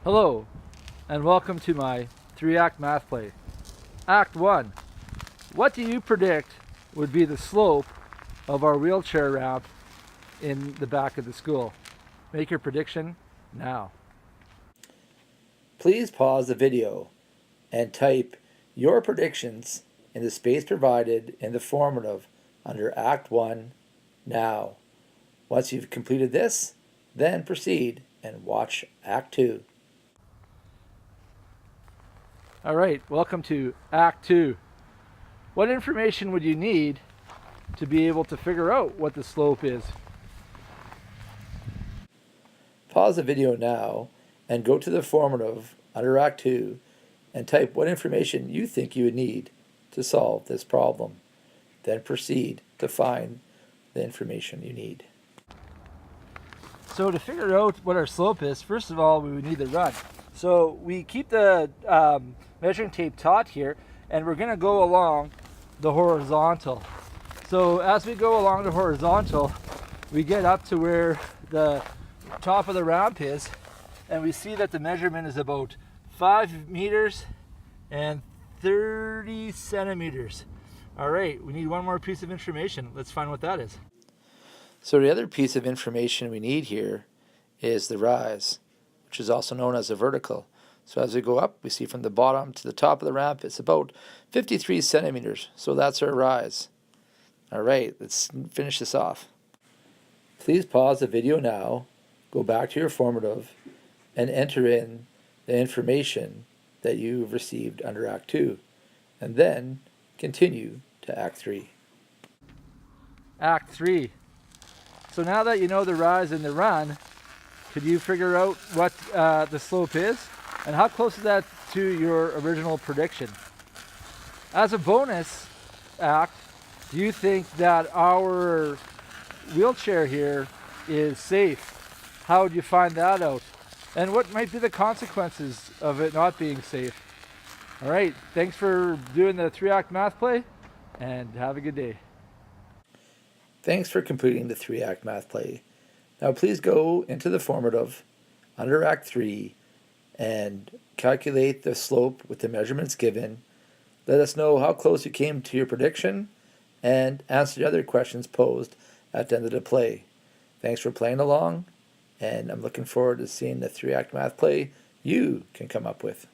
Hello, and welcome to my 3-act math play. Act 1. What do you predict would be the slope of our wheelchair ramp in the back of the school? Make your prediction now. Please pause the video and type your predictions in the space provided in the formative under Act 1 now. Once you've completed this, then proceed and watch Act 2. All right, welcome to Act 2. What information would you need to be able to figure out what the slope is? Pause the video now and go to the formative under Act 2 and type what information you think you would need to solve this problem. Then proceed to find the information you need. So to figure out what our slope is, first of all, we would need the run. So we keep the measuring tape taut here, and we're going to go along the horizontal. So as we go along the horizontal, we get up to where the top of the ramp is, and we see that the measurement is about 5 meters and 30 centimeters. All right, we need one more piece of information. Let's find what that is. So the other piece of information we need here is the rise, which is also known as the vertical. So as we go up, we see from the bottom to the top of the ramp, it's about 53 centimeters. So that's our rise. All right, let's finish this off. Please pause the video now, go back to your formative, and enter in the information that you've received under Act 2, and then continue to Act 3. Act 3. So now that you know the rise and the run, could you figure out what the slope is? And how close is that to your original prediction? As a bonus act, do you think that our wheelchair here is safe? How would you find that out? And what might be the consequences of it not being safe? All right, thanks for doing the 3-act math play, and have a good day. Thanks for completing the 3-act math play. Now please go into the formative under Act 3 and calculate the slope with the measurements given. Let us know how close you came to your prediction and answer the other questions posed at the end of the play. Thanks for playing along, and I'm looking forward to seeing the 3-act math play you can come up with.